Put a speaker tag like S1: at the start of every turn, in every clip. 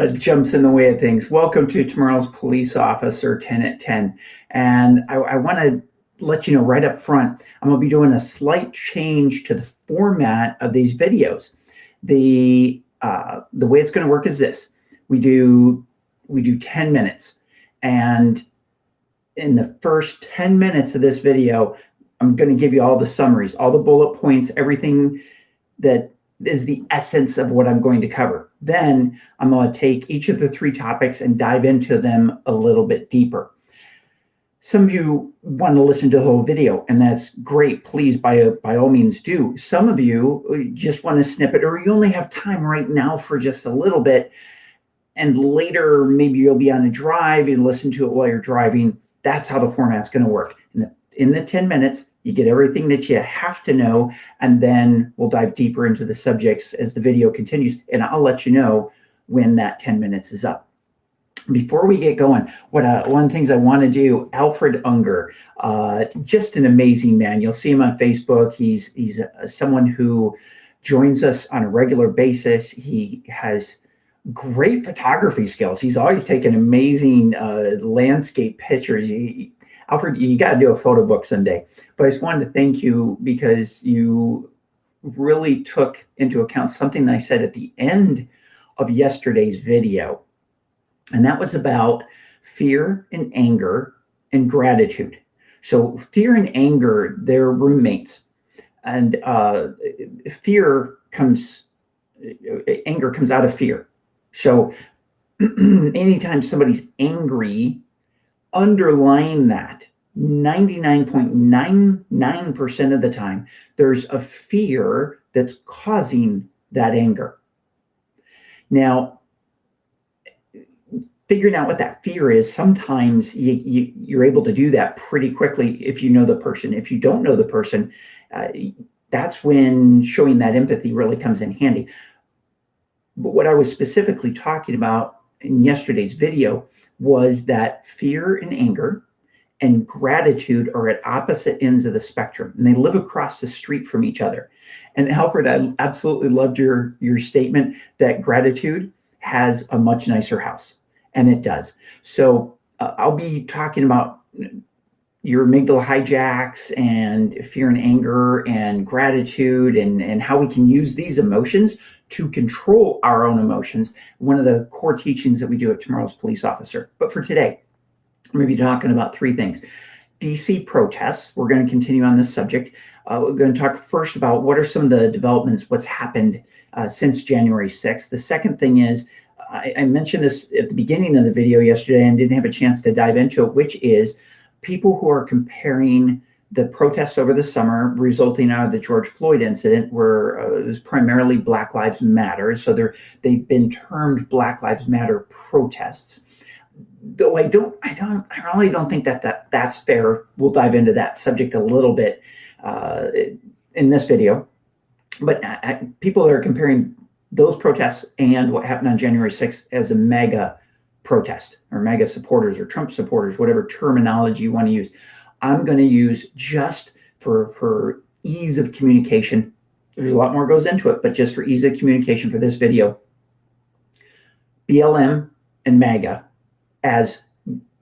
S1: jumps in the way of things. Welcome to tomorrow's Police Officer 10 at 10. And I want to let you know right up front, I'm going to be doing a slight change to the format of these videos. The way it's going to work is this. We do 10 minutes. And in the first 10 minutes of this video, I'm going to give you all the summaries, all the bullet points, everything that is the essence of what I'm going to cover. Then I'm going to take each of the three topics and dive into them a little bit deeper. Some of you want to listen to the whole video, and that's great. Please, by all means, do. Some of you just want to snip it, or you only have time right now for just a little bit, and later maybe you'll be on a drive and listen to it while you're driving. That's how the format's going to work. In the 10 minutes, you get everything that you have to know, and then we'll dive deeper into the subjects as the video continues, and I'll let you know when that 10 minutes is up. Before we get going, one of the things I want to do, Alfred Unger, just an amazing man. You'll see him on Facebook. He's someone who joins us on a regular basis. He has great photography skills. He's always taken amazing landscape pictures. Alfred, you got to do a photo book someday. But I just wanted to thank you because you really took into account something that I said at the end of yesterday's video. And that was about fear and anger and gratitude. So fear and anger, they're roommates. And anger comes out of fear. So anytime somebody's angry, underlying that, 99.99% of the time, there's a fear that's causing that anger. Now, figuring out what that fear is, sometimes you're able to do that pretty quickly if you know the person. If you don't know the person, that's when showing that empathy really comes in handy. But what I was specifically talking about in yesterday's video was that fear and anger and gratitude are at opposite ends of the spectrum, and they live across the street from each other. And Alfred, I absolutely loved your statement that gratitude has a much nicer house. And it does. So I'll be talking about your amygdala hijacks and fear and anger and gratitude and how we can use these emotions to control our own emotions. One of the core teachings that we do at Tomorrow's Police Officer. But for today, I'm going to be talking about three things. DC protests. We're going to continue on this subject. We're going to talk first about what are some of the developments, what's happened since January 6th. The second thing is, I mentioned this at the beginning of the video yesterday and didn't have a chance to dive into it, which is people who are comparing the protests over the summer resulting out of the George Floyd incident, where it was primarily Black Lives Matter. So they've been termed Black Lives Matter protests. Though I really don't think that's fair. We'll dive into that subject a little bit in this video. But people that are comparing those protests and what happened on January 6th as a MAGA protest, or MAGA supporters, or Trump supporters, whatever terminology you want to use, I'm going to use just for ease of communication. There's a lot more goes into it, but just for ease of communication for this video, BLM and MAGA as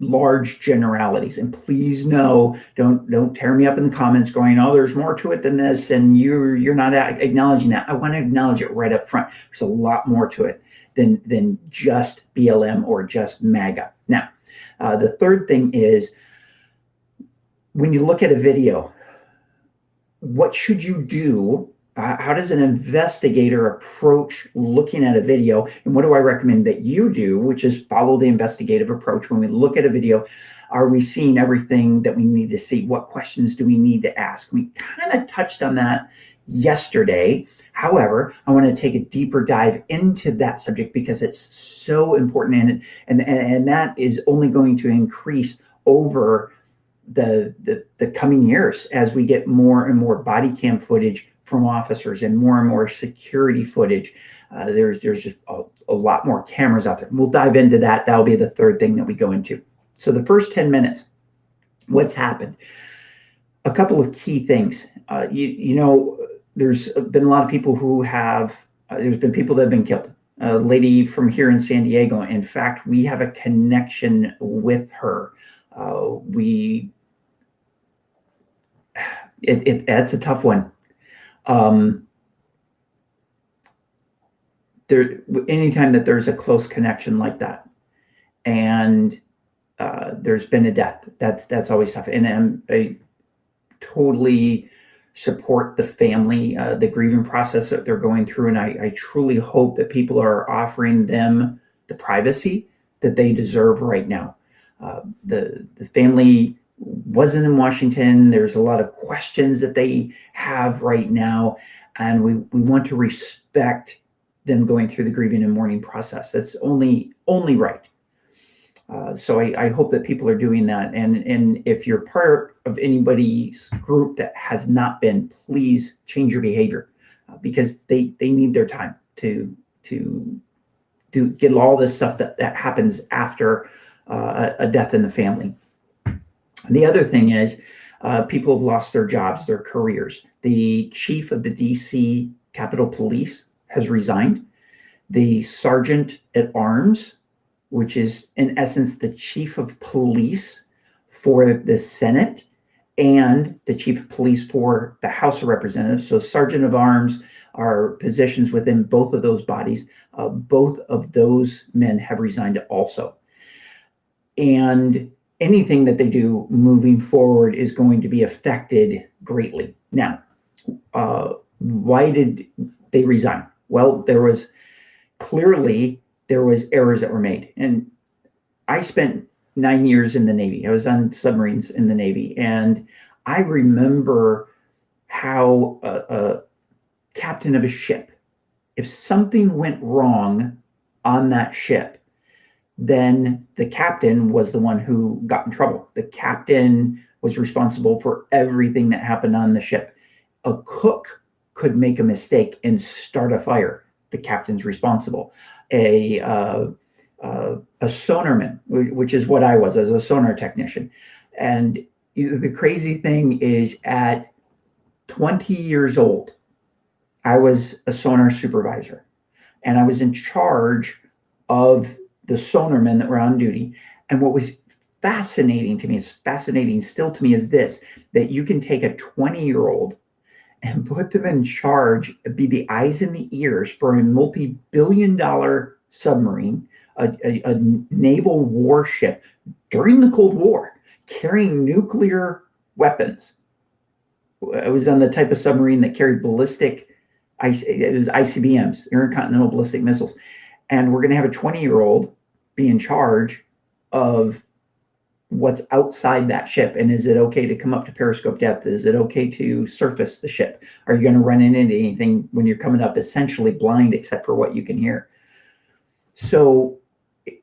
S1: large generalities. And please know, don't tear me up in the comments going, oh, there's more to it than this, and you're not acknowledging that. I want to acknowledge it right up front. There's a lot more to it than just BLM or just MAGA. Now, the third thing is, when you look at a video, what should you do? How does an investigator approach looking at a video? And what do I recommend that you do, which is follow the investigative approach. When we look at a video, are we seeing everything that we need to see? What questions do we need to ask? We kind of touched on that yesterday. However, I want to take a deeper dive into that subject because it's so important, and that is only going to increase over the coming years as we get more and more body cam footage from officers and more security footage. There's just a lot more cameras out there. We'll dive into that. That'll be the third thing that we go into. So the first 10 minutes, what's happened? A couple of key things. There's been a lot of people who have, there's been people that have been killed. a lady from here in San Diego. In fact, we have a connection with her. That's a tough one. Anytime that there's a close connection like that, and there's been a death, that's always tough. And I totally support the family, the grieving process that they're going through, and I truly hope that people are offering them the privacy that they deserve right now. The family wasn't in Washington. There's a lot of questions that they have right now, and we want to respect them going through the grieving and mourning process. That's only right. So I hope that people are doing that. And if you're part of anybody's group that has not been, please change your behavior, because they need their time to get all this stuff that happens after a death in the family. The other thing is people have lost their jobs, their careers. The chief of the DC Capitol Police has resigned. The sergeant at arms, which is in essence the chief of police for the Senate and the chief of police for the House of Representatives. So sergeant of arms are positions within both of those bodies. Both of those men have resigned also. And anything that they do moving forward is going to be affected greatly. Now, why did they resign? Well, there was errors that were made. And I spent 9 years in the Navy. I was on submarines in the Navy. And I remember how a captain of a ship, if something went wrong on that ship, then the captain was the one who got in trouble. The captain was responsible for everything that happened on the ship. A cook could make a mistake and start a fire. The captain's responsible. A sonarman, which is what I was as a sonar technician. And the crazy thing is, at 20 years old, I was a sonar supervisor, and I was in charge of the sonarmen that were on duty. And what was fascinating to me, it's fascinating still to me, is this, that you can take a 20-year-old and put them in charge, be the eyes and the ears for a multi-billion-dollar submarine, a naval warship during the Cold War, carrying nuclear weapons. I was on the type of submarine that carried ballistic, it was ICBMs, intercontinental ballistic missiles. And we're going to have a 20-year-old be in charge of what's outside that ship. And is it okay to come up to periscope depth? Is it okay to surface the ship? Are you going to run into anything when you're coming up essentially blind except for what you can hear? So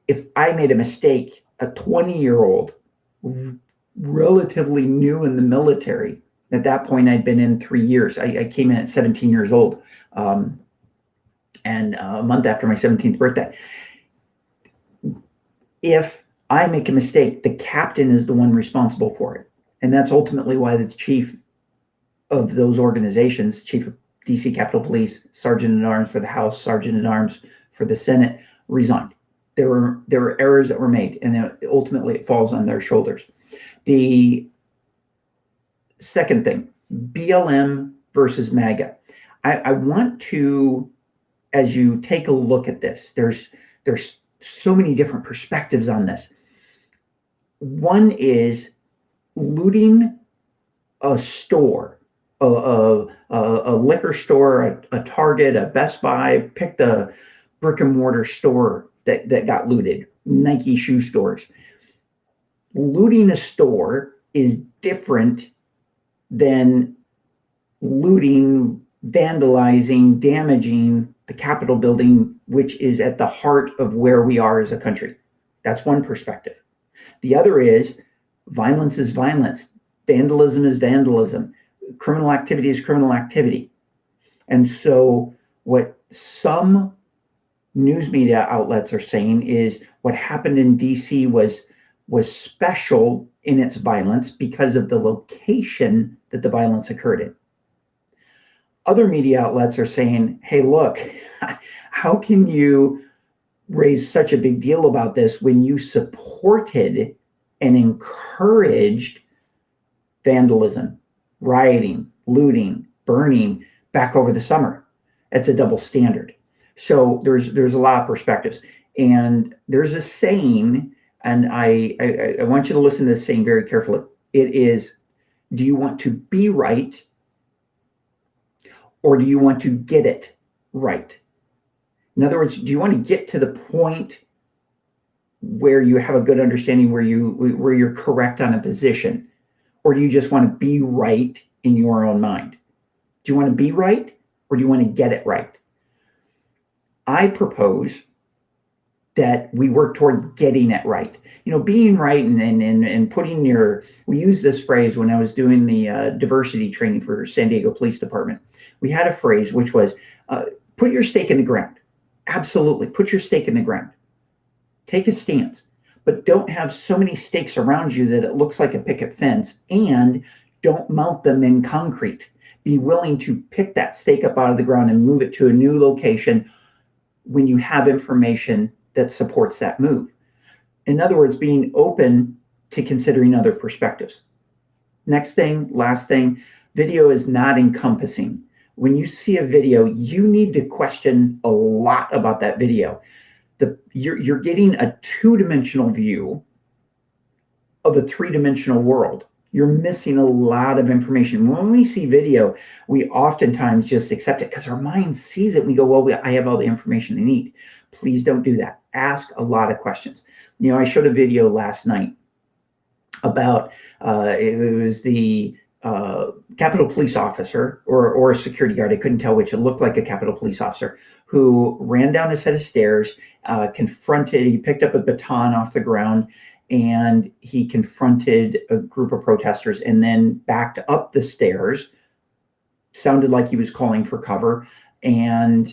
S1: if I made a mistake, a 20-year-old, relatively new in the military, at that point I'd been in 3 years. I came in at 17 years old, and a month after my 17th birthday. If I make a mistake, the captain is the one responsible for it. And that's ultimately why the chief of those organizations, chief of DC Capitol Police, sergeant at arms for the House, sergeant at arms for the Senate, resigned. There were errors that were made, and ultimately it falls on their shoulders. The second thing, BLM versus MAGA. I want to, as you take a look at this, there's so many different perspectives on this. One is looting a store, a liquor store, a Target, a Best Buy. Pick the brick and mortar store that got looted, Nike shoe stores. Looting a store is different than looting, vandalizing, damaging the Capitol building, which is at the heart of where we are as a country. That's one perspective. The other is violence is violence. Vandalism is vandalism. Criminal activity is criminal activity. And so what some news media outlets are saying is what happened in DC was special in its violence because of the location that the violence occurred in. Other media outlets are saying, hey, look, how can you raise such a big deal about this when you supported and encouraged vandalism, rioting, looting, burning back over the summer? It's a double standard. So there's a lot of perspectives. And there's a saying, and I want you to listen to this saying very carefully. It is, do you want to be right, or do you want to get it right? In other words, do you want to get to the point where you have a good understanding, where you're correct on a position, or do you just want to be right in your own mind? Do you want to be right, or do you want to get it right? I propose that we work toward getting it right. Being right and putting we use this phrase when I was doing the diversity training for San Diego Police Department. We had a phrase which was, put your stake in the ground. Absolutely, put your stake in the ground. Take a stance, but don't have so many stakes around you that it looks like a picket fence, and don't mount them in concrete. Be willing to pick that stake up out of the ground and move it to a new location when you have information that supports that move. In other words, being open to considering other perspectives. Next thing, last thing, video is not encompassing. When you see a video, you need to question a lot about that video. You're getting a two-dimensional view of a three-dimensional world. You're missing a lot of information. When we see video, we oftentimes just accept it because our mind sees it. And we go, well, I have all the information I need. Please don't do that. Ask a lot of questions. I showed a video last night about, it was the Capitol Police officer or a security guard. I couldn't tell which. It looked like a Capitol Police officer who ran down a set of stairs, he picked up a baton off the ground, and he confronted a group of protesters and then backed up the stairs. Sounded like he was calling for cover. And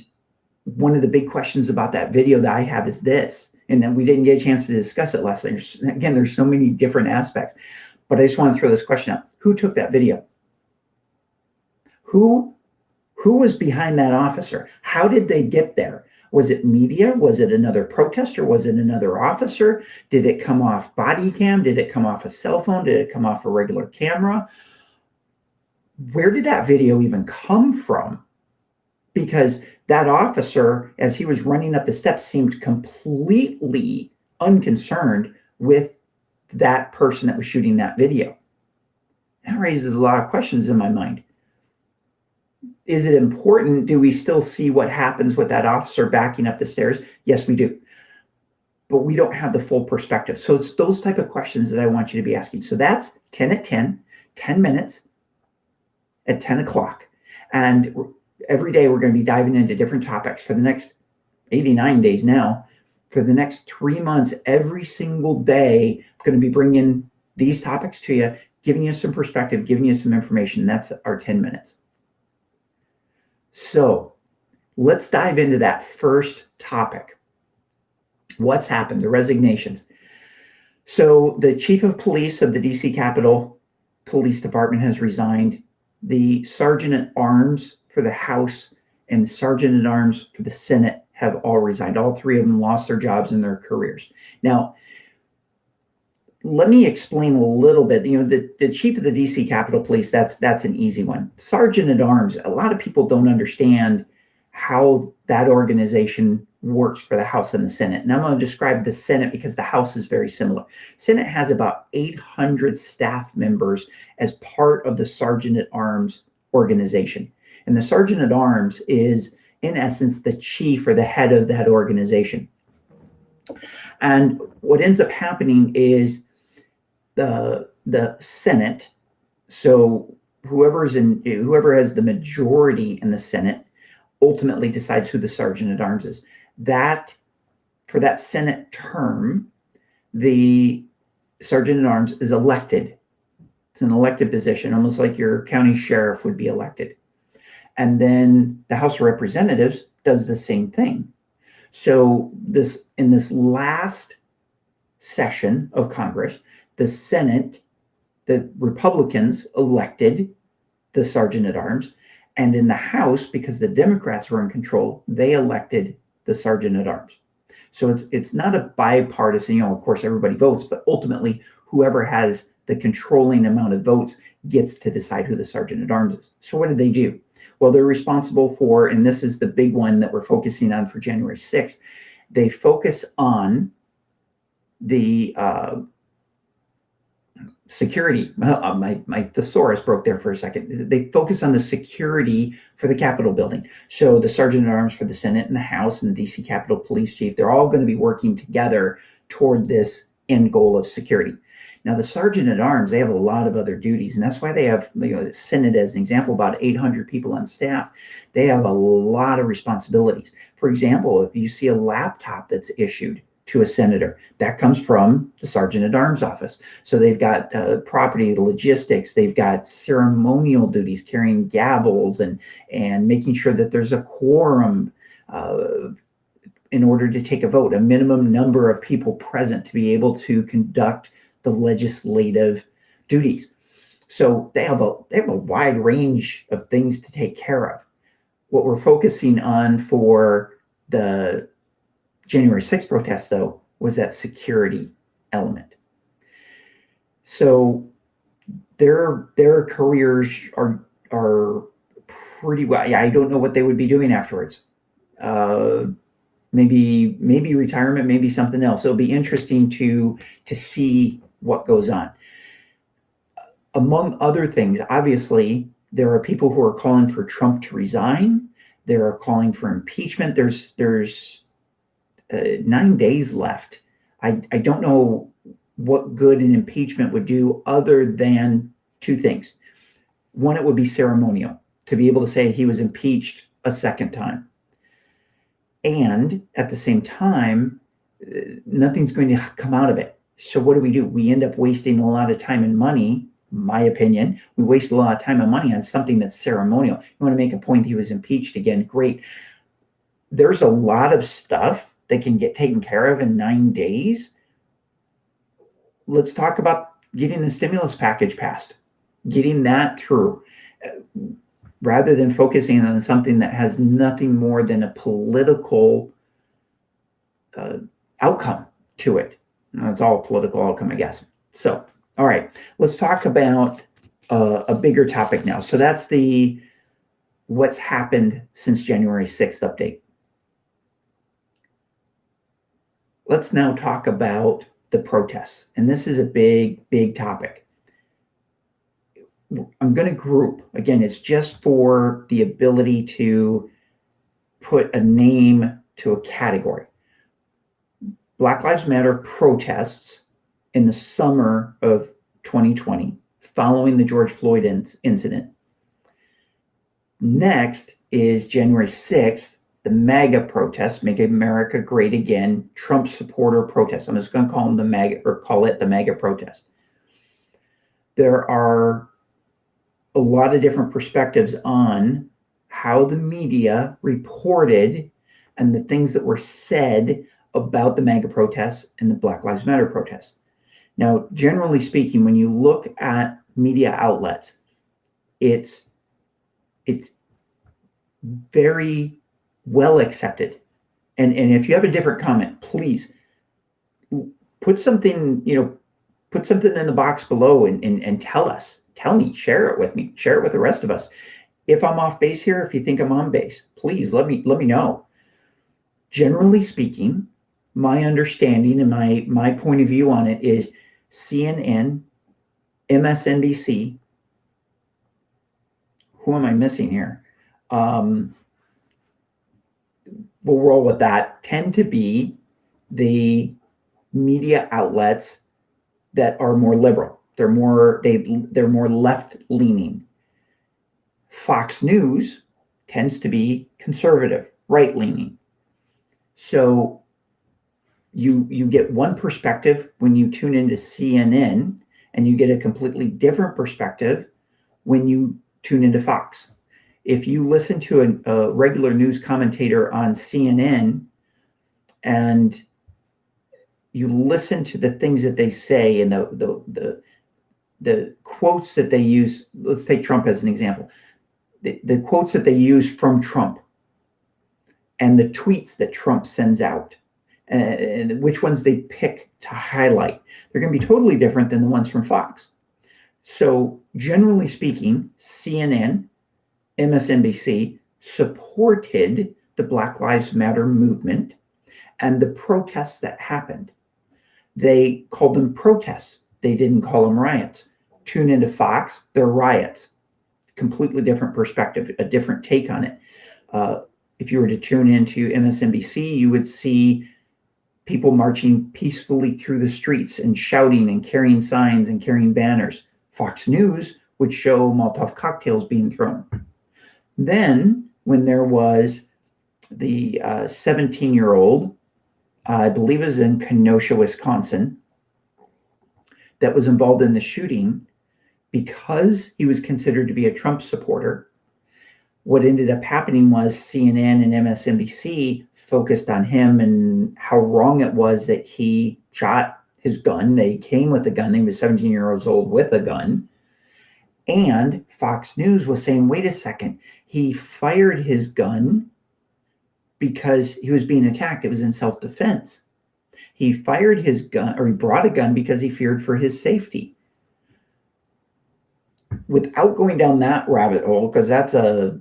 S1: one of the big questions about that video that I have is this, and then we didn't get a chance to discuss it last night. Again, there's so many different aspects, but I just want to throw this question out. Who took that video? Who was behind that officer? How did they get there? Was it media? Was it another protester? Was it another officer? Did it come off body cam? Did it come off a cell phone? Did it come off a regular camera? Where did that video even come from? Because that officer, as he was running up the steps, seemed completely unconcerned with that person that was shooting that video. That raises a lot of questions in my mind. Is it important? Do we still see what happens with that officer backing up the stairs? Yes, we do. But we don't have the full perspective. So it's those type of questions that I want you to be asking. So that's 10 at 10 minutes at 10 o'clock. And every day we're going to be diving into different topics for the next 89 days now. For the next 3 months, every single day, I'm going to be bringing these topics to you, giving you some perspective, giving you some information. That's our 10 minutes. So let's dive into that first topic. What's happened? The resignations. So the chief of police of the DC Capitol Police Department has resigned. The sergeant at arms for the House and sergeant at arms for the Senate have all resigned. All three of them lost their jobs and their careers. Now, let me explain a little bit. The chief of the DC Capitol Police, that's an easy one. Sergeant at arms, a lot of people don't understand how that organization works for the House and the Senate. And I'm going to describe the Senate because the House is very similar. Senate has about 800 staff members as part of the sergeant at arms organization. And the sergeant at arms is, in essence, the chief or the head of that organization. And what ends up happening is the Senate, so whoever has the majority in the Senate ultimately decides who the sergeant at arms is. That for that Senate term, the sergeant at arms is elected. It's an elected position, almost like your county sheriff would be elected. And then the House of Representatives does the same thing. So in this last session of Congress, the Senate, the Republicans elected the sergeant at arms, And in the House, because the Democrats were in control, they elected the sergeant at arms. So it's not a bipartisan, of course everybody votes, but ultimately whoever has the controlling amount of votes gets to decide who the sergeant at arms is. So what did they do? Well, they're responsible for, and this is the big one that we're focusing on for January 6th, they focus on the security. My thesaurus broke there for a second. They focus on the security for the Capitol building. So the sergeant at arms for the Senate and the House and the DC Capitol Police Chief, they're all going to be working together toward this end goal of security. Now, the sergeant at arms, they have a lot of other duties, and that's why they have, the Senate as an example, about 800 people on staff. They have a lot of responsibilities. For example, if you see a laptop that's issued to a senator, that comes from the sergeant at arms office. So they've got property, logistics, they've got ceremonial duties, carrying gavels and making sure that there's a quorum in order to take a vote, a minimum number of people present to be able to conduct the legislative duties. So they have a wide range of things to take care of. What we're focusing on for the January 6th protest, though, was that security element. So their careers are pretty well. I don't know what they would be doing afterwards. Maybe retirement, maybe something else. It'll be interesting to see what goes on. Among other things, obviously, there are people who are calling for Trump to resign. There are calling for impeachment. There's 9 days left. I don't know what good an impeachment would do other than two things. One, it would be ceremonial to be able to say he was impeached a second time. And at the same time, nothing's going to come out of it. So what do? We end up wasting a lot of time and money, my opinion. We waste a lot of time and money on something that's ceremonial. You want to make a point he was impeached again, great. There's a lot of stuff that can get taken care of in 9 days. Let's talk about getting the stimulus package passed, getting that through, rather than focusing on something that has nothing more than a political outcome to it. It's all a political outcome, I guess. So, all right, let's talk about a bigger topic now. So that's what's happened since January 6th update. Let's now talk about the protests. And this is a big, big topic. I'm going to group, again, it's just for the ability to put a name to a category. Black Lives Matter protests in the summer of 2020, following the George Floyd incident. Next is January 6th, the MAGA protests, Make America Great Again, Trump supporter protests. I'm just going to call them the MAGA, or call it the MAGA protest. There are a lot of different perspectives on how the media reported and the things that were said about the MAGA protests and the Black Lives Matter protests. Now, generally speaking, when you look at media outlets, it's very well accepted. And if you have a different comment, please put something in the box below and tell me, share it with me, share it with the rest of us. If I'm off base here, if you think I'm on base, please let me know. Generally speaking, my understanding and my point of view on it is CNN, MSNBC. Who am I missing here? We'll roll with that. Tend to be the media outlets that are more liberal. They're more left leaning. Fox News tends to be conservative, right leaning. So you get one perspective when you tune into CNN, and you get a completely different perspective when you tune into Fox. If you listen to a regular news commentator on CNN and you listen to the things that they say and the quotes that they use, let's take Trump as an example. the quotes that they use from Trump and the tweets that Trump sends out, and which ones they pick to highlight, they're going to be totally different than the ones from Fox. So generally speaking, CNN, MSNBC supported the Black Lives Matter movement and the protests that happened. They called them protests. They didn't call them riots. Tune into Fox, they're riots. Completely different perspective, a different take on it. If you were to tune into MSNBC, you would see people marching peacefully through the streets and shouting and carrying signs and carrying banners. Fox News would show Molotov cocktails being thrown. Then, when there was the 17-year-old, I believe it was in Kenosha, Wisconsin, that was involved in the shooting, because he was considered to be a Trump supporter, what ended up happening was CNN and MSNBC focused on him and how wrong it was that he shot his gun. They came with a gun. He was 17 years old with a gun. And Fox News was saying, wait a second, he fired his gun because he was being attacked. It was in self-defense. He fired his gun, or he brought a gun because he feared for his safety. Without going down that rabbit hole, because that's a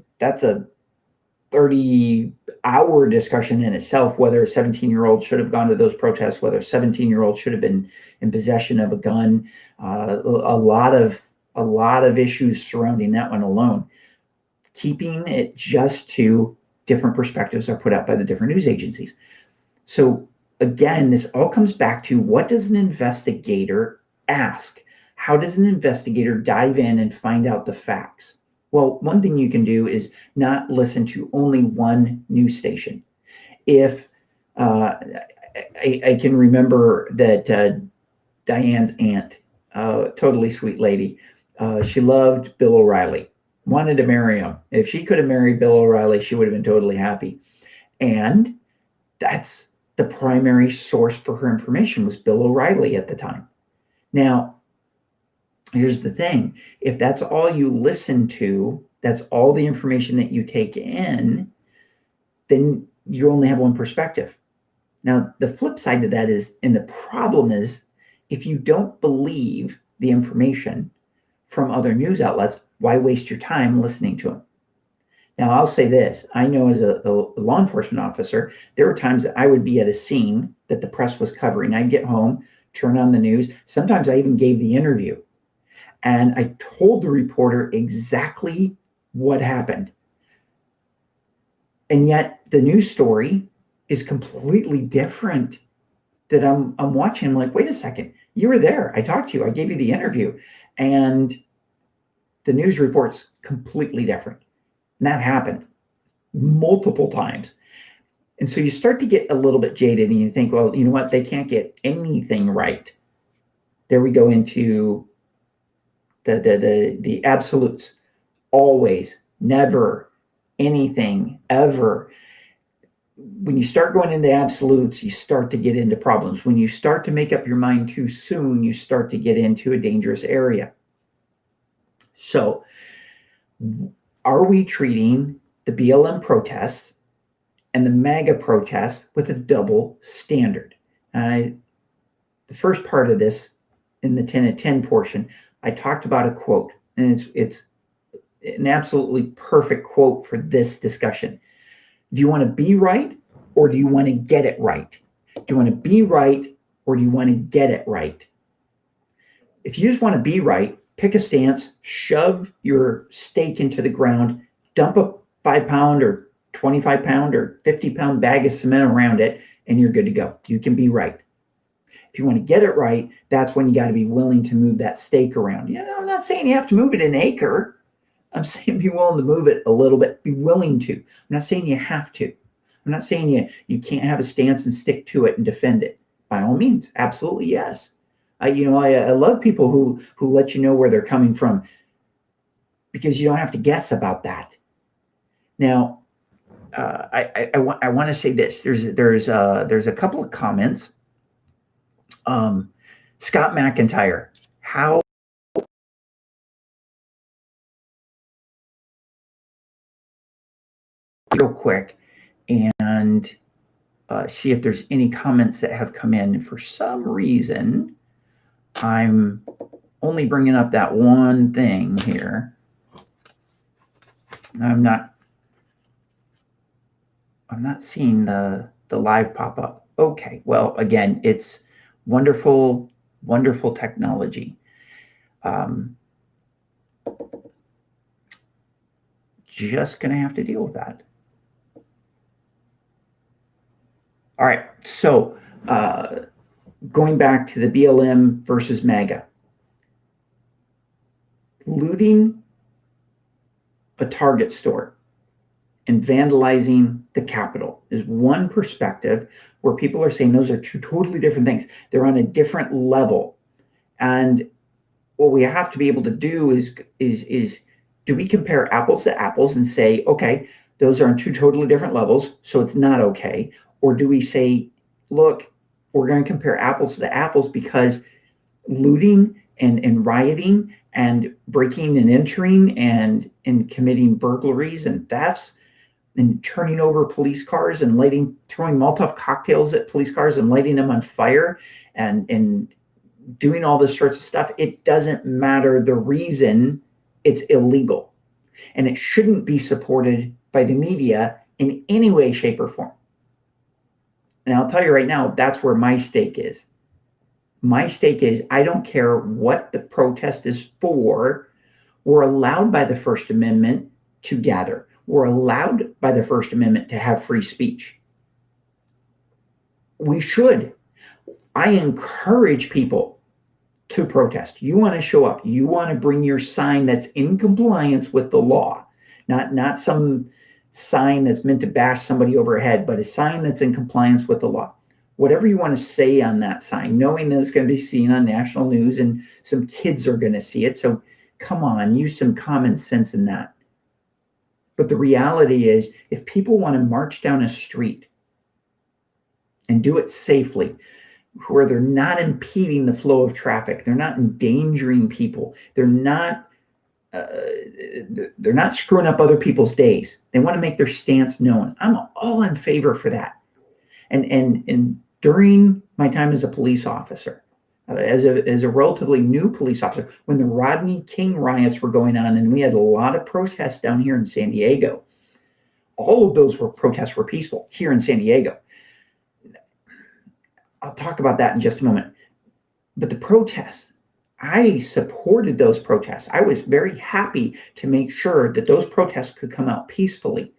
S1: 30-hour discussion in itself, whether a 17-year-old should have gone to those protests, whether a 17-year-old should have been in possession of a gun, a lot of issues surrounding that one alone. Keeping it just to different perspectives are put out by the different news agencies. So again, this all comes back to, what does an investigator ask? How does an investigator dive in and find out the facts? Well, one thing you can do is not listen to only one news station. If I can remember that Diane's aunt, totally sweet lady, she loved Bill O'Reilly, wanted to marry him. If she could have married Bill O'Reilly, she would have been totally happy. And that's the primary source for her information, was Bill O'Reilly at the time. Now, here's the thing. If that's all you listen to, that's all the information that you take in, then you only have one perspective. Now, the flip side of that is, and the problem is, if you don't believe the information from other news outlets, why waste your time listening to them? Now, I'll say this. I know as a law enforcement officer, there were times that I would be at a scene that the press was covering. I'd get home, turn on the news. Sometimes I even gave the interview. And I told the reporter exactly what happened. And yet the news story is completely different that I'm watching. I'm like, wait a second, you were there. I talked to you. I gave you the interview. And the news report's completely different. And that happened multiple times. And so you start to get a little bit jaded and you think, well, you know what? They can't get anything right. There we go into the absolutes. Always, never, anything, ever. When you start going into absolutes, you start to get into problems. When you start to make up your mind too soon, you start to get into a dangerous area. So, are we treating the BLM protests and the MAGA protests with a double standard? The first part of this, in the 10 at 10 portion, I talked about a quote, and it's an absolutely perfect quote for this discussion. Do you want to be right, or do you want to get it right? Do you want to be right, or do you want to get it right? If you just want to be right, pick a stance, shove your stake into the ground, dump a 5-pound or 25-pound or 50-pound bag of cement around it, and you're good to go. You can be right. If you want to get it right, that's when you got to be willing to move that stake around. You know, I'm not saying you have to move it an acre. I'm saying be willing to move it a little bit. Be willing to. I'm not saying you have to. I'm not saying you can't have a stance and stick to it and defend it. By all means, absolutely yes. I love people who let you know where they're coming from, because you don't have to guess about that. Now, I want to say this. There's a couple of comments. Scott McIntyre, how real quick and see if there's any comments that have come in. For some reason, I'm only bringing up that one thing here. I'm not seeing the live pop up. Okay, well, again, it's wonderful, wonderful technology. Just gonna have to deal with that. All right, so going back to the BLM versus MAGA. Looting a Target store and vandalizing the Capitol is one perspective where people are saying those are two totally different things. They're on a different level. And what we have to be able to do is do we compare apples to apples and say, okay, those are on two totally different levels, so it's not okay? Or do we say, look, we're going to compare apples to apples because looting and rioting and breaking and entering and committing burglaries and thefts and turning over police cars and throwing Molotov cocktails at police cars and lighting them on fire and doing all this sorts of stuff, it doesn't matter the reason. It's illegal. And it shouldn't be supported by the media in any way, shape, or form. And I'll tell you right now, that's where my stake is. My stake is I don't care what the protest is for. We're allowed by the First Amendment to gather. We're allowed by the First Amendment to have free speech. We should. I encourage people to protest. You want to show up. You want to bring your sign that's in compliance with the law, not some sign that's meant to bash somebody overhead, but a sign that's in compliance with the law. Whatever you want to say on that sign, knowing that it's going to be seen on national news and some kids are going to see it. So come on, use some common sense in that. But the reality is, if people want to march down a street and do it safely, where they're not impeding the flow of traffic, they're not endangering people, they're not screwing up other people's days. They want to make their stance known. I'm all in favor for that. And during my time as a police officer, as a relatively new police officer, when the Rodney King riots were going on, and we had a lot of protests down here in San Diego, all of those protests were peaceful here in San Diego. I'll talk about that in just a moment. But the protests, I supported those protests. I was very happy to make sure that those protests could come out peacefully.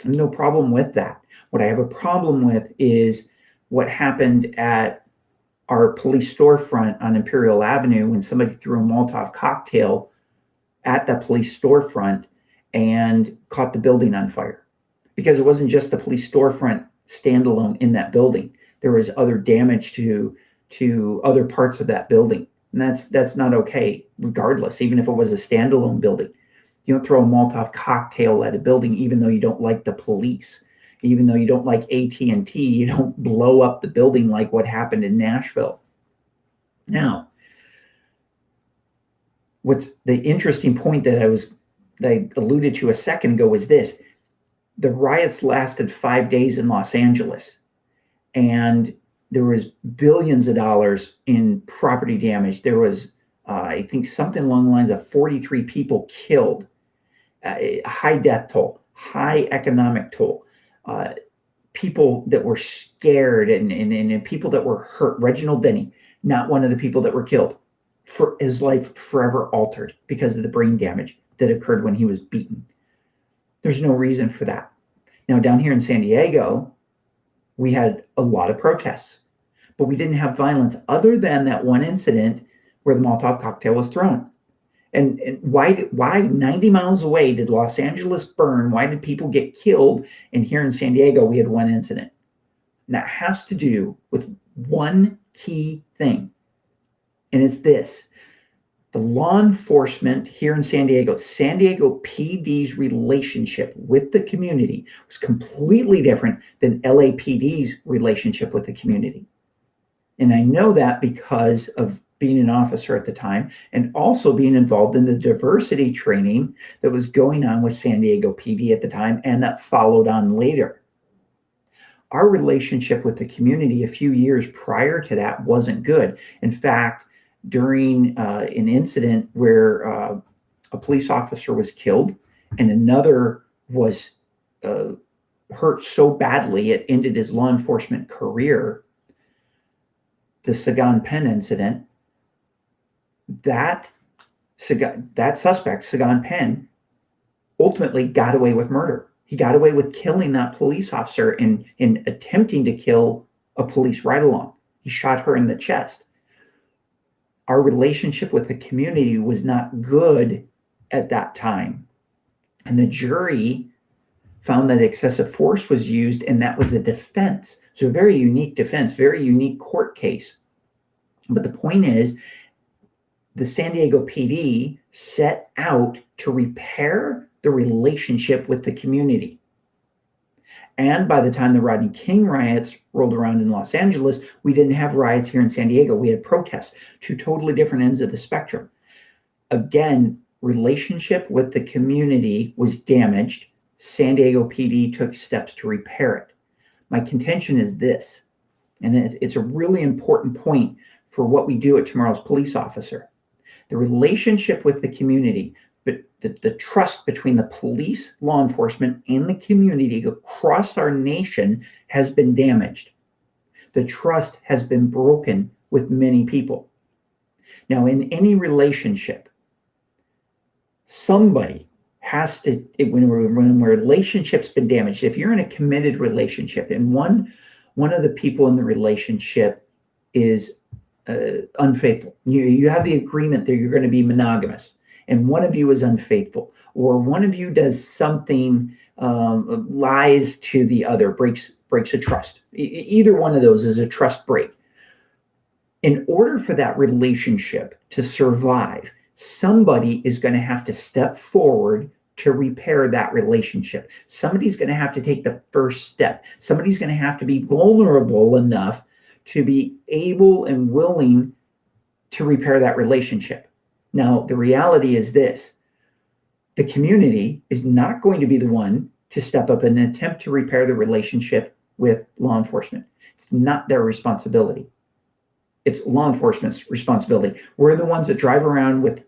S1: No problem with that. What I have a problem with is what happened at our police storefront on Imperial Avenue when somebody threw a Molotov cocktail at the police storefront and caught the building on fire. Because it wasn't just the police storefront standalone in that building. There was other damage to other parts of that building. And that's not okay, regardless, even if it was a standalone building. You don't throw a Molotov cocktail at a building, even though you don't like the police, even though you don't like AT&T, you don't blow up the building like what happened in Nashville. Now, what's the interesting point that I alluded to a second ago was this. The riots lasted 5 days in Los Angeles, and there was billions of dollars in property damage. There was, I think, something along the lines of 43 people killed, high death toll, high economic toll, people that were scared and people that were hurt. Reginald Denny, not one of the people that were killed, for his life forever altered because of the brain damage that occurred when he was beaten. There's no reason for that. Now, down here in San Diego, we had a lot of protests, but we didn't have violence other than that one incident where the Molotov cocktail was thrown. And why 90 miles away did Los Angeles burn? Why did people get killed? And here in San Diego, we had one incident. And that has to do with one key thing. And it's this. The law enforcement here in San Diego PD's relationship with the community was completely different than LAPD's relationship with the community. And I know that because of being an officer at the time, and also being involved in the diversity training that was going on with San Diego PD at the time and that followed on later. Our relationship with the community a few years prior to that wasn't good. In fact, during an incident where a police officer was killed and another was hurt so badly it ended his law enforcement career, the Sagan Penn incident, that suspect, Sagan Penn, ultimately got away with murder. He got away with killing that police officer in attempting to kill a police ride-along. He shot her in the chest. Our relationship with the community was not good at that time. And the jury found that excessive force was used, and that was a defense. So a very unique defense, very unique court case. But the point is, the San Diego PD set out to repair the relationship with the community. And by the time the Rodney King riots rolled around in Los Angeles, we didn't have riots here in San Diego. We had protests, two totally different ends of the spectrum. Again, relationship with the community was damaged. San Diego PD took steps to repair it. My contention is this, and it's a really important point for what we do at Tomorrow's Police Officer. The relationship with the community, but the trust between the police, law enforcement, and the community across our nation has been damaged. The trust has been broken with many people. Now, in any relationship, somebody has to, when a relationship's been damaged, if you're in a committed relationship and one of the people in the relationship is unfaithful, you have the agreement that you're going to be monogamous, and one of you is unfaithful, or one of you does something, lies to the other, breaks a trust. Either one of those is a trust break. In order for that relationship to survive, somebody is going to have to step forward to repair that relationship. Somebody's going to have to take the first step. Somebody's going to have to be vulnerable enough to be able and willing to repair that relationship. Now, the reality is this: the community is not going to be the one to step up and attempt to repair the relationship with law enforcement. It's not their responsibility. It's law enforcement's responsibility. We're the ones that drive around with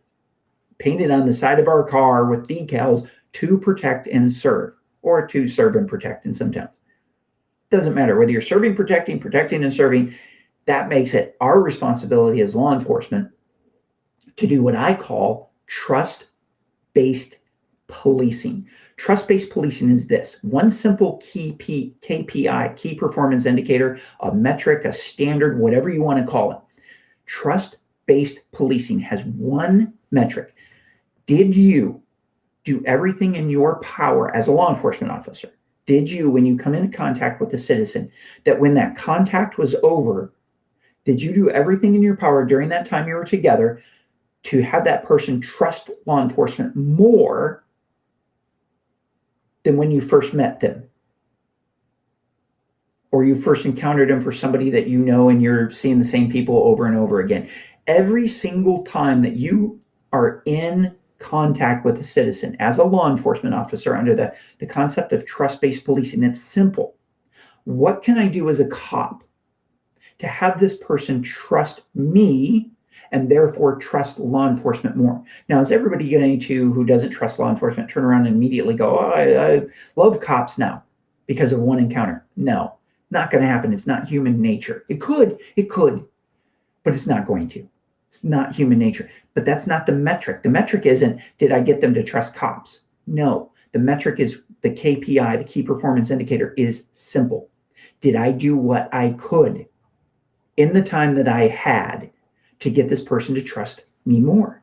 S1: painted on the side of our car with decals to protect and serve, or to serve and protect in some towns. Doesn't matter whether you're serving, protecting, and serving. That makes it our responsibility as law enforcement to do what I call trust-based policing. Trust-based policing is this: one simple KPI, key performance indicator, a metric, a standard, whatever you want to call it. Trust-based policing has one metric. Did you do everything in your power as a law enforcement officer? Did you, when you come into contact with a citizen, that when that contact was over, did you do everything in your power during that time you were together to have that person trust law enforcement more than when you first met them? Or you first encountered them for somebody that you know and you're seeing the same people over and over again. Every single time that you are in contact with a citizen as a law enforcement officer under the concept of trust-based policing, it's simple. What can I do as a cop to have this person trust me and therefore trust law enforcement more? Now, is everybody going to, who doesn't trust law enforcement, turn around and immediately go, oh, I love cops now because of one encounter? No, not going to happen. It's not human nature. It could, but it's not going to. It's not human nature. But that's not the metric. The metric isn't, did I get them to trust cops? No, the metric is the KPI, the key performance indicator, is simple. Did I do what I could in the time that I had to get this person to trust me more?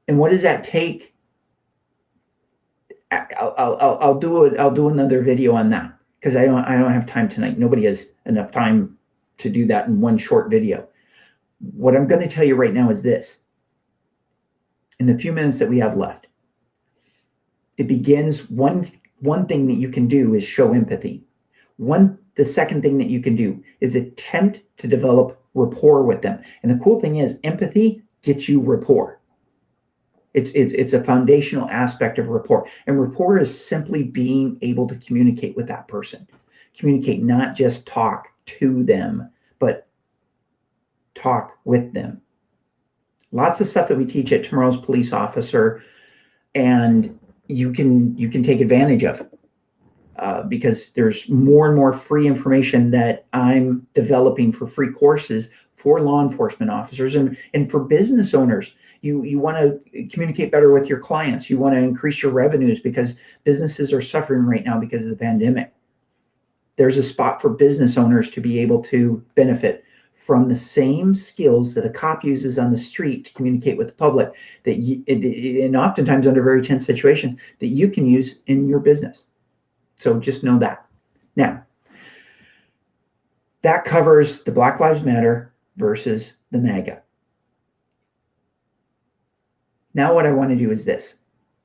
S1: And what does that take? I'll do another video on that, because I don't have time tonight. Nobody has enough time to do that in one short video. What I'm going to tell you right now is this. In the few minutes that we have left, it begins, one thing that you can do is show empathy. One the second thing that you can do is attempt to develop rapport with them. And the cool thing is empathy gets you rapport. It's a foundational aspect of rapport. And rapport is simply being able to communicate with that person. Communicate, not just talk to them, but talk with them. Lots of stuff that we teach at Tomorrow's Police Officer, and you can take advantage of because there's more and more free information that I'm developing for free courses for law enforcement officers and for business owners. You want to communicate better with your clients. You want to increase your revenues because businesses are suffering right now because of the pandemic. There's a spot for business owners to be able to benefit from the same skills that a cop uses on the street to communicate with the public, and oftentimes under very tense situations, that you can use in your business. So just know that. Now, that covers the Black Lives Matter versus the MAGA. Now what I want to do is this.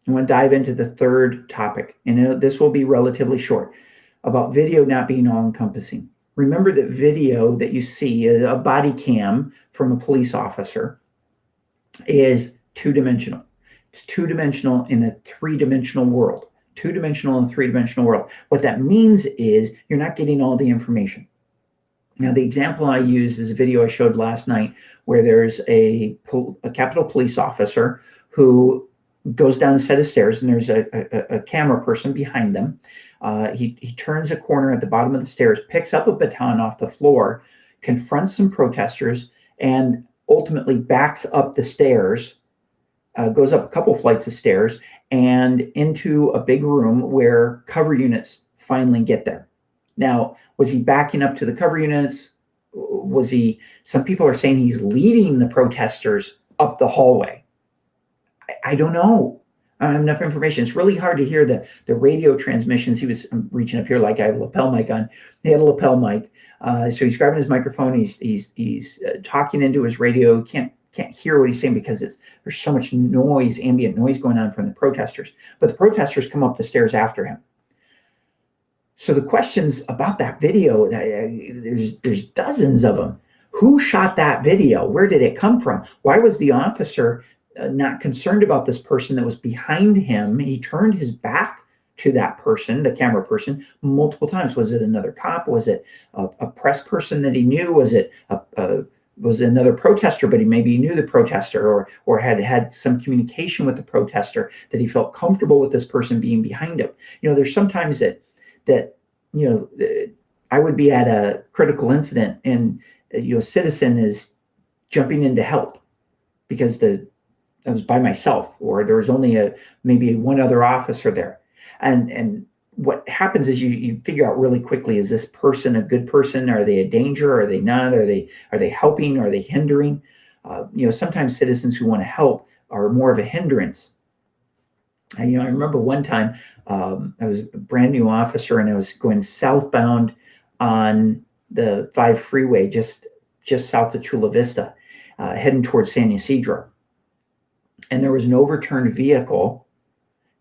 S1: I want to dive into the third topic, and this will be relatively short, about video not being all-encompassing. Remember that video that you see, a body cam from a police officer, is two-dimensional. It's two-dimensional in a three-dimensional world. Two-dimensional in a three-dimensional world. What that means is you're not getting all the information. Now, the example I use is a video I showed last night where there's a Capitol police officer who goes down a set of stairs, and there's a camera person behind them. He turns a corner at the bottom of the stairs, picks up a baton off the floor, confronts some protesters, and ultimately backs up the stairs, goes up a couple flights of stairs, and into a big room where cover units finally get there. Now, was he backing up to the cover units? Some people are saying he's leading the protesters up the hallway. I don't know. I don't have enough information. It's really hard to hear the radio transmissions. I'm reaching up here like I have a lapel mic on. He had a lapel mic. So he's grabbing his microphone. He's talking into his radio. Can't hear what he's saying because there's so much noise, ambient noise going on from the protesters. But the protesters come up the stairs after him. So the questions about that video, there's dozens of them. Who shot that video? Where did it come from? Why was the officer not concerned about this person that was behind him? He turned his back to that person, the camera person, multiple times. Was it another cop? Was it a press person that he knew? Was it another protester, but maybe he knew the protester or had some communication with the protester that he felt comfortable with this person being behind him? There's sometimes that I would be at a critical incident and a citizen is jumping in to help because I was by myself, or there was only maybe one other officer there. And what happens is you figure out really quickly, is this person a good person? Are they a danger? Are they not? Are they helping? Are they hindering? Sometimes citizens who want to help are more of a hindrance. And, I remember one time I was a brand new officer and I was going southbound on the 5 freeway, just south of Chula Vista, heading towards San Ysidro. And there was an overturned vehicle,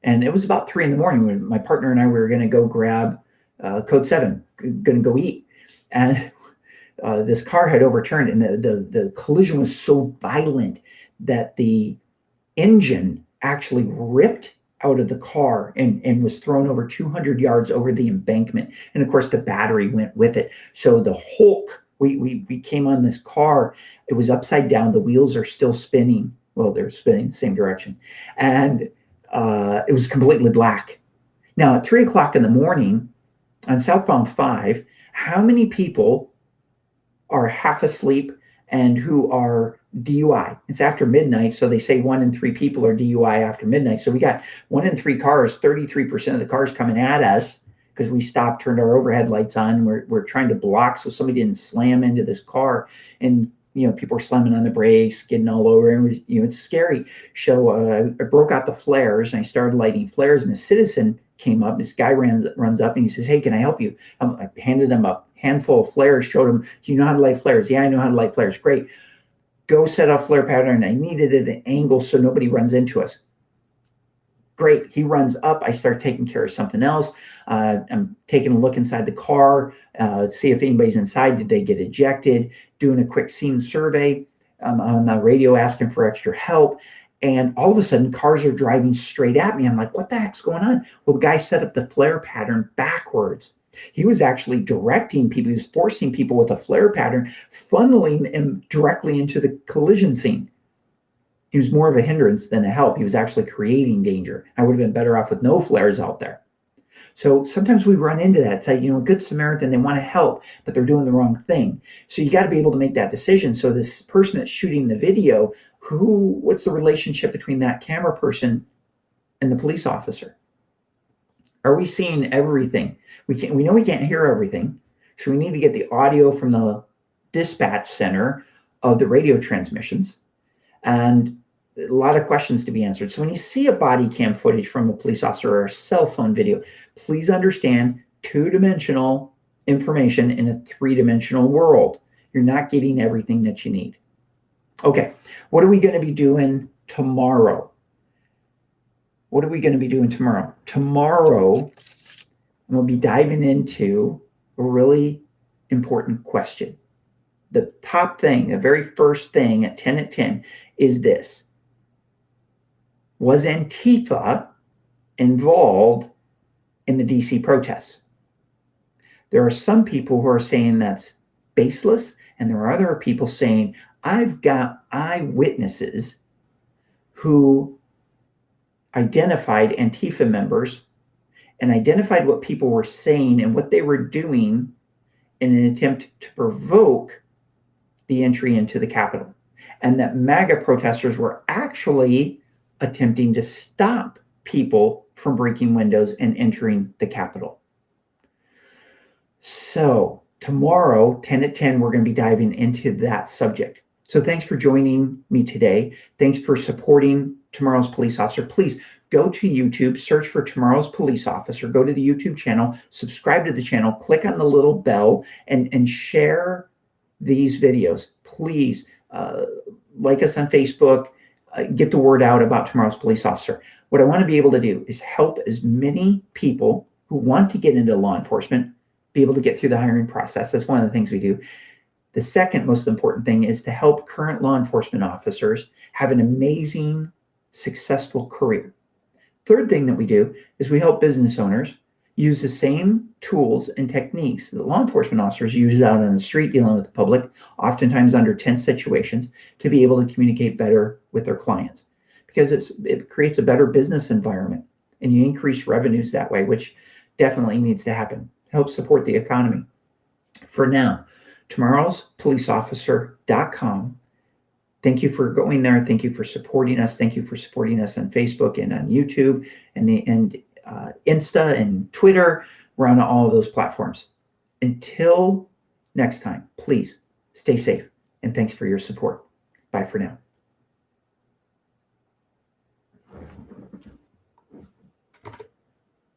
S1: and it was about 3 a.m. when my partner and I were going to go grab Code 7, going to go eat. And this car had overturned, and the collision was so violent that the engine actually ripped out of the car and was thrown over 200 yards over the embankment. And of course, the battery went with it. So the Hulk, we came on this car. It was upside down. The wheels are still spinning. Well, they're spinning the same direction. And it was completely black. Now, at 3 o'clock in the morning on southbound 5, how many people are half asleep and who are DUI? It's after midnight, so they say 1 in 3 people are DUI after midnight. So we got 1 in 3 cars, 33% of the cars coming at us because we stopped, turned our overhead lights on. We're trying to block so somebody didn't slam into this car. And people are slamming on the brakes, skidding all over, and it's scary. So I broke out the flares and I started lighting flares, and a citizen came up. This guy runs up and he says, "Hey, can I help you?" I handed him a handful of flares, showed him, "Do you know how to light flares?" "Yeah, I know how to light flares." "Great. Go set off flare pattern." I needed it at an angle so nobody runs into us. Great. He runs up. I start taking care of something else. I'm taking a look inside the car, see if anybody's inside. Did they get ejected? Doing a quick scene survey on the radio, asking for extra help. And all of a sudden, cars are driving straight at me. I'm like, what the heck's going on? Well, the guy set up the flare pattern backwards. He was actually directing people. He was forcing people with a flare pattern, funneling them directly into the collision scene. He was more of a hindrance than a help. He was actually creating danger. I would have been better off with no flares out there. So sometimes we run into that. Say, a good Samaritan, they want to help, but they're doing the wrong thing. So you got to be able to make that decision. So this person that's shooting the video, what's the relationship between that camera person and the police officer? Are we seeing everything? We know we can't hear everything. So we need to get the audio from the dispatch center of the radio transmissions. And a lot of questions to be answered. So when you see a body cam footage from a police officer or a cell phone video, please understand two-dimensional information in a three-dimensional world. You're not getting everything that you need. Okay, what are we going to be doing tomorrow? What are we going to be doing tomorrow? Tomorrow, we'll be diving into a really important question. The top thing, the very first thing at 10 at 10 is this. Was Antifa involved in the DC protests? There are some people who are saying that's baseless, and there are other people saying, I've got eyewitnesses who identified Antifa members and identified what people were saying and what they were doing in an attempt to provoke the entry into the Capitol. And that MAGA protesters were actually attempting to stop people from breaking windows and entering the Capitol. So tomorrow, 10 at 10, we're going to be diving into that subject. So thanks for joining me today. Thanks for supporting Tomorrow's Police Officer. Please go to YouTube, search for Tomorrow's Police Officer, go to the YouTube channel, subscribe to the channel, click on the little bell, and share these videos. Please like us on Facebook, get the word out about Tomorrow's Police Officer. What I want to be able to do is help as many people who want to get into law enforcement be able to get through the hiring process. That's one of the things we do. The second most important thing is to help current law enforcement officers have an amazing, successful career. Third thing that we do is we help business owners use the same tools and techniques that law enforcement officers use out on the street dealing with the public, oftentimes under tense situations, to be able to communicate better with their clients. Because it creates a better business environment and you increase revenues that way, which definitely needs to happen. Help support the economy. For now, tomorrowspoliceofficer.com. Thank you for going there. Thank you for supporting us. Thank you for supporting us on Facebook and on YouTube and Insta and Twitter. We're on all of those platforms. Until next time, please stay safe and thanks for your support. Bye for now.